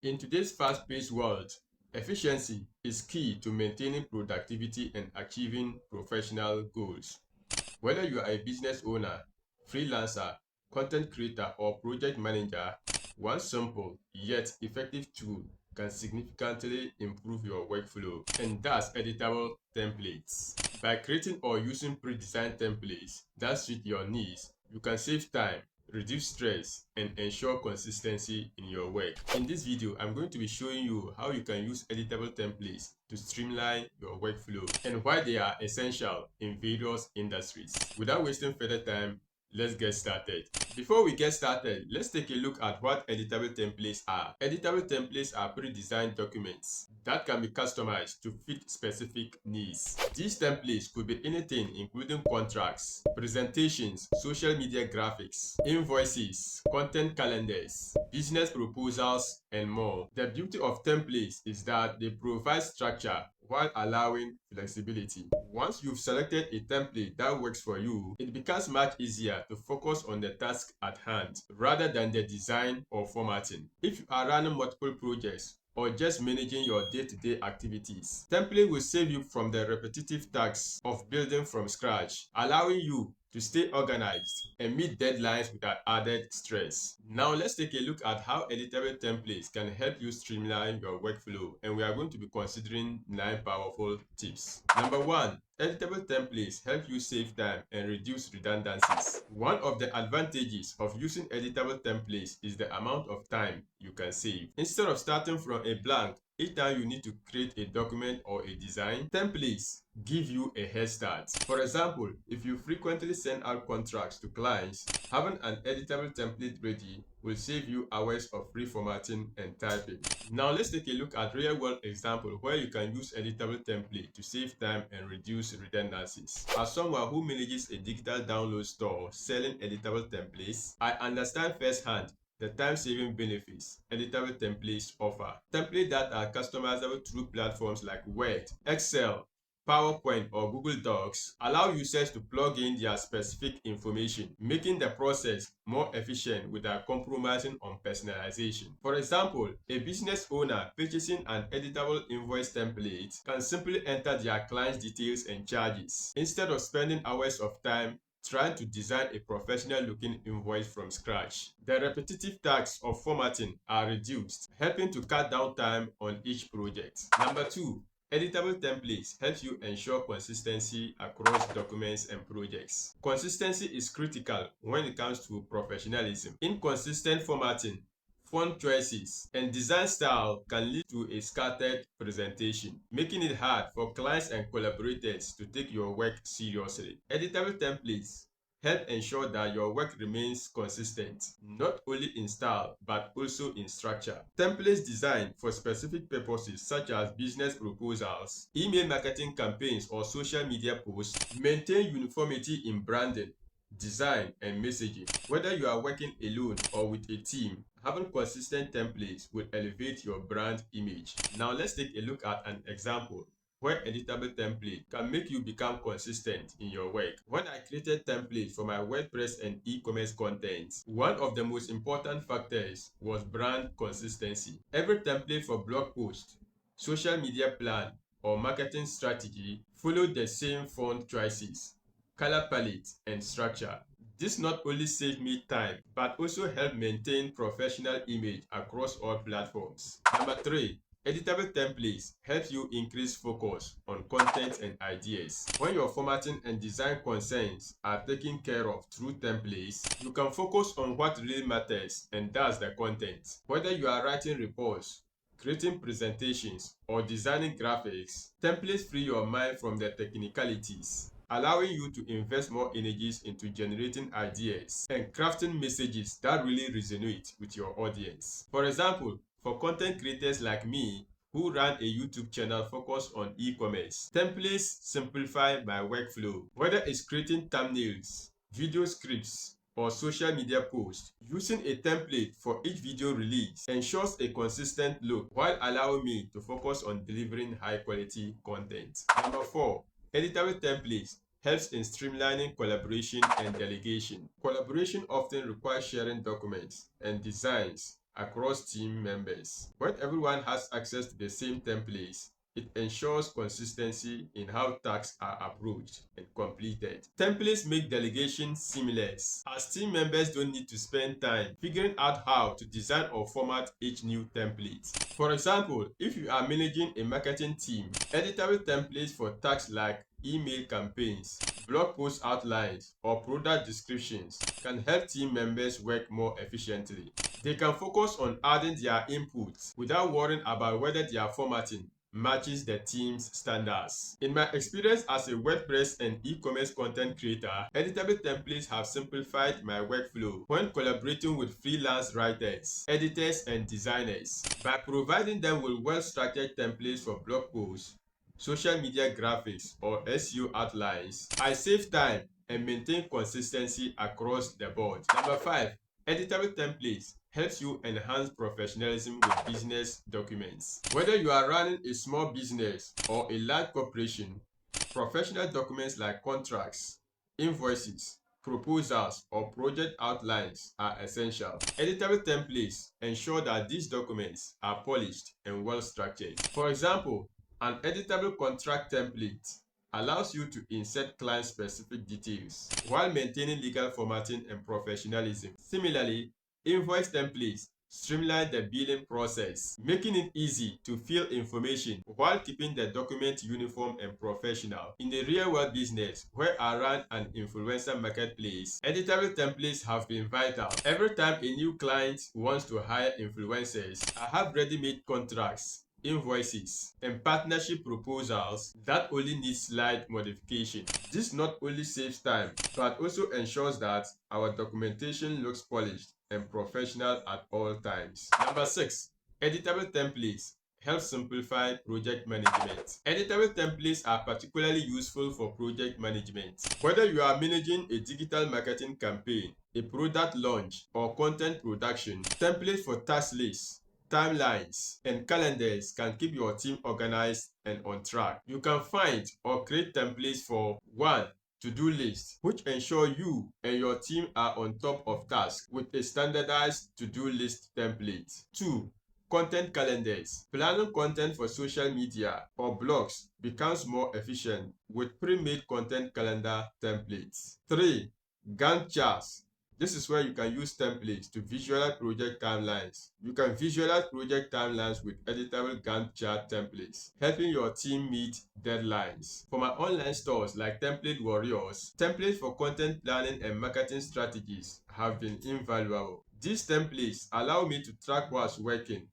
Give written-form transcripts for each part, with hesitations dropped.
In today's fast-paced world, efficiency is key to maintaining productivity and achieving professional goals. Whether you are a business owner, freelancer, content creator, or project manager, one simple yet effective tool can significantly improve your workflow, and that's editable templates. By creating or using pre-designed templates that suit your needs, you can save time, reduce stress, and ensure consistency in your work. In this video, I'm going to be showing you how you can use editable templates to streamline your workflow and why they are essential in various industries. Without wasting further time, let's get started. Before we get started, let's take a look at what editable templates are. Editable templates are pre-designed documents that can be customized to fit specific needs. These templates could be anything, including contracts, presentations, social media graphics, invoices, content calendars, business proposals, and more. The beauty of templates is that they provide structure while allowing flexibility. Once you've selected a template that works for you, it becomes much easier to focus on the task at hand rather than the design or formatting. If you are running multiple projects or just managing your day-to-day activities, template will save you from the repetitive tasks of building from scratch, allowing you to stay organized and meet deadlines without added stress. Now let's take a look at how editable templates can help you streamline your workflow, and we are going to be considering 9 powerful tips. Number 1. Editable templates help you save time and reduce redundancies. One of the advantages of using editable templates is the amount of time you can save. Instead of starting from a blank each time you need to create a document or a design, templates give you a head start. For example, if you frequently send out contracts to clients, having an editable template ready will save you hours of reformatting and typing. Now let's take a look at real-world example where you can use editable template to save time and reduce redundancies. As someone who manages a digital download store selling editable templates, I understand firsthand the time-saving benefits editable templates offer. Templates that are customizable through platforms like Word, Excel, PowerPoint, or Google Docs allow users to plug in their specific information, making the process more efficient without compromising on personalization. For example, a business owner purchasing an editable invoice template can simply enter their client's details and charges, instead of spending hours of time trying to design a professional-looking invoice from scratch. The repetitive tasks of formatting are reduced, helping to cut down time on each project. Number 2. Editable templates help you ensure consistency across documents and projects. Consistency is critical when it comes to professionalism. Inconsistent formatting, font choices, and design style can lead to a scattered presentation, making it hard for clients and collaborators to take your work seriously. Editable templates help ensure that your work remains consistent, not only in style, but also in structure. Templates designed for specific purposes such as business proposals, email marketing campaigns, or social media posts maintain uniformity in branding, design, and messaging. Whether you are working alone or with a team, having consistent templates will elevate your brand image. Now let's take a look at an example where editable template can make you become consistent in your work. When I created templates for my WordPress and e-commerce content, one of the most important factors was brand consistency. Every template for blog post, social media plan, or marketing strategy followed the same font choices, color palette, and structure. This not only saved me time, but also helped maintain professional image across all platforms. Number 3. Editable templates help you increase focus on content and ideas. When your formatting and design concerns are taken care of through templates, you can focus on what really matters, and that's the content. Whether you are writing reports, creating presentations, or designing graphics, templates free your mind from the technicalities, allowing you to invest more energies into generating ideas and crafting messages that really resonate with your audience. For example, for content creators like me who run a YouTube channel focused on e-commerce, templates simplify my workflow. Whether it's creating thumbnails, video scripts, or social media posts, using a template for each video release ensures a consistent look while allowing me to focus on delivering high-quality content. Number 4. Editable templates helps in streamlining collaboration and delegation. Collaboration often requires sharing documents and designs across team members. When everyone has access to the same templates, it ensures consistency in how tasks are approached and completed. Templates make delegation seamless, as team members don't need to spend time figuring out how to design or format each new template. For example, if you are managing a marketing team, editable templates for tasks like email campaigns, blog post outlines, or product descriptions can help team members work more efficiently. They can focus on adding their inputs without worrying about whether their formatting matches the team's standards. In my experience as a WordPress and e-commerce content creator, editable templates have simplified my workflow when collaborating with freelance writers, editors, and designers. By providing them with well-structured templates for blog posts, social media graphics, or SEO outlines, I save time and maintain consistency across the board. Number 5. Editable templates helps you enhance professionalism with business documents. Whether you are running a small business or a large corporation, professional documents like contracts, invoices, proposals, or project outlines are essential. Editable templates ensure that these documents are polished and well structured. For example, an editable contract template allows you to insert client-specific details while maintaining legal formatting and professionalism. Similarly, invoice templates streamline the billing process, making it easy to fill information while keeping the document uniform and professional. In the real-world business, where I run an influencer marketplace, editable templates have been vital. Every time a new client wants to hire influencers, I have ready-made contracts, invoices, and partnership proposals that only need slight modification. This not only saves time, but also ensures that our documentation looks polished and professional at all times. Number 6. Editable templates help simplify project management. Editable templates are particularly useful for project management. Whether you are managing a digital marketing campaign, a product launch, or content production, templates for task lists, timelines, and calendars can keep your team organized and on track. You can find or create templates for 1. To-do list, which ensure you and your team are on top of tasks with a standardized to-do list template. 2. Content calendars. Planning content for social media or blogs becomes more efficient with pre-made content calendar templates. 3. Gantt charts. This is where you can use templates to visualize project timelines. You can visualize project timelines with editable Gantt chart templates, helping your team meet deadlines. For my online stores like Template Warriors, templates for content planning and marketing strategies have been invaluable. These templates allow me to track what's working,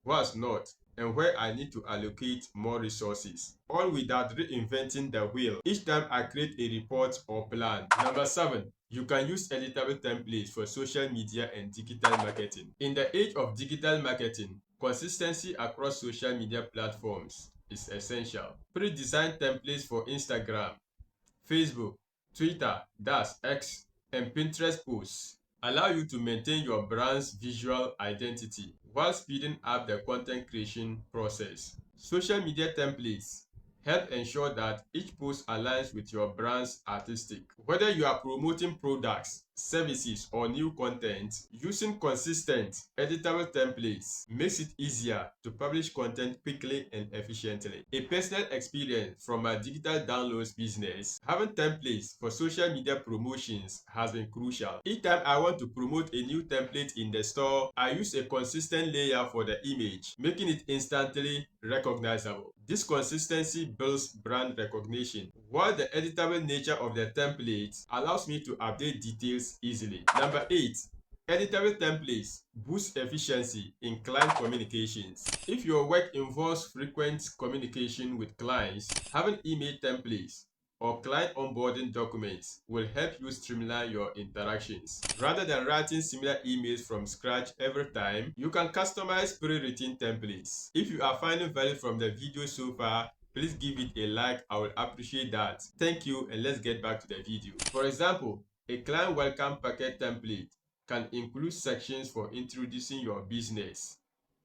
what's not, and where I need to allocate more resources, all without reinventing the wheel each time I create a report or plan. Number 7. You can use editable templates for social media and digital marketing. In the age of digital marketing, consistency across social media platforms is essential. Pre-designed templates for Instagram, Facebook, Twitter, that's X, and Pinterest posts allow you to maintain your brand's visual identity while speeding up the content creation process. Social media templates help ensure that each post aligns with your brand's artistic. Whether you are promoting products, services, or new content, using consistent, editable templates makes it easier to publish content quickly and efficiently. A personal experience from my digital downloads business, having templates for social media promotions has been crucial. Each time I want to promote a new template in the store, I use a consistent layer for the image, making it instantly recognizable. This consistency builds brand recognition, while the editable nature of the template allows me to update details easily. Number 8. Editable templates boost efficiency in client communications. If your work involves frequent communication with clients, having email templates or client onboarding documents will help you streamline your interactions. Rather than writing similar emails from scratch every time, you can customize pre-written templates. If you are finding value from the video so far, please give it a like. I will appreciate that. Thank you, and let's get back to the video. For example, a client welcome packet template can include sections for introducing your business,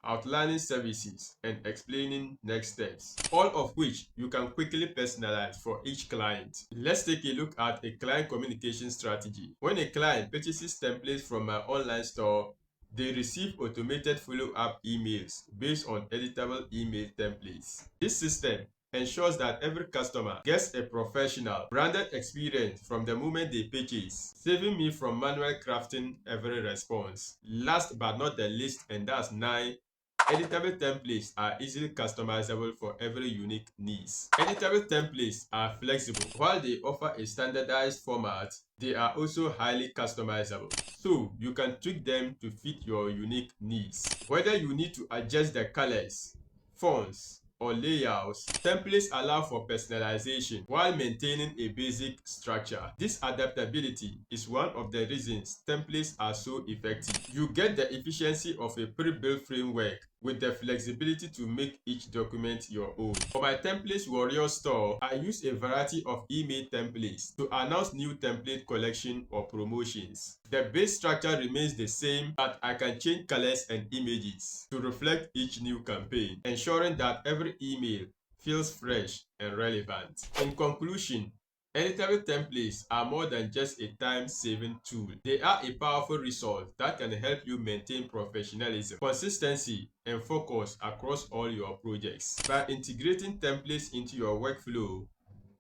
outlining services, and explaining next steps, all of which you can quickly personalize for each client. Let's take a look at a client communication strategy. When a client purchases templates from my online store, They receive automated follow-up emails based on editable email templates. This system ensures that every customer gets a professional, branded experience from the moment they purchase, saving me from manual crafting every response. Last but not the least, and that's 9, editable templates are easily customizable for every unique needs. Editable templates are flexible. While they offer a standardized format, they are also highly customizable. So you can tweak them to fit your unique needs. Whether you need to adjust the colors, fonts, or layouts, templates allow for personalization while maintaining a basic structure. This adaptability is one of the reasons templates are so effective. You get the efficiency of a pre-built framework with the flexibility to make each document your own. For my templates warrior store, I use a variety of email templates to announce new template collection or promotions. The base structure remains the same, but I can change colors and images to reflect each new campaign, ensuring that every email feels fresh and relevant. In conclusion, editable templates are more than just a time-saving tool. They are a powerful resource that can help you maintain professionalism, consistency, and focus across all your projects. By integrating templates into your workflow,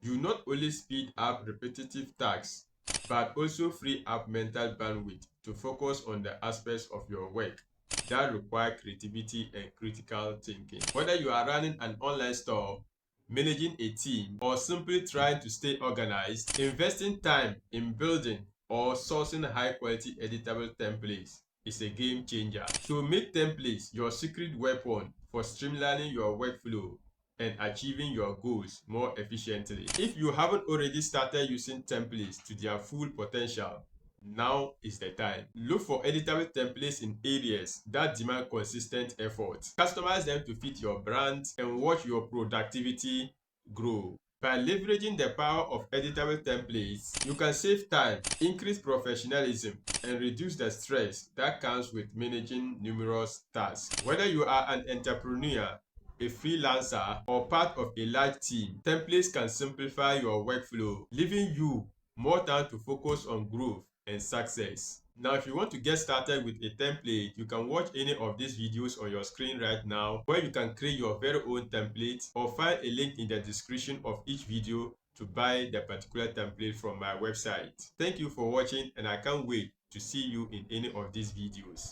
you not only speed up repetitive tasks, but also free up mental bandwidth to focus on the aspects of your work that require creativity and critical thinking. Whether you are running an online store, managing a team, or simply trying to stay organized, investing time in building or sourcing high-quality editable templates is a game changer. So make templates your secret weapon for streamlining your workflow and achieving your goals more efficiently. If you haven't already started using templates to their full potential, now is the time. Look for editable templates in areas that demand consistent effort. Customize them to fit your brand and watch your productivity grow. By leveraging the power of editable templates, you can save time, increase professionalism, and reduce the stress that comes with managing numerous tasks. Whether you are an entrepreneur, a freelancer, or part of a large team, templates can simplify your workflow, leaving you more time to focus on growth and success. Now, if you want to get started with a template, you can watch any of these videos on your screen right now, where you can create your very own template, or find a link in the description of each video to buy the particular template from my website. Thank you for watching, and I can't wait to see you in any of these videos.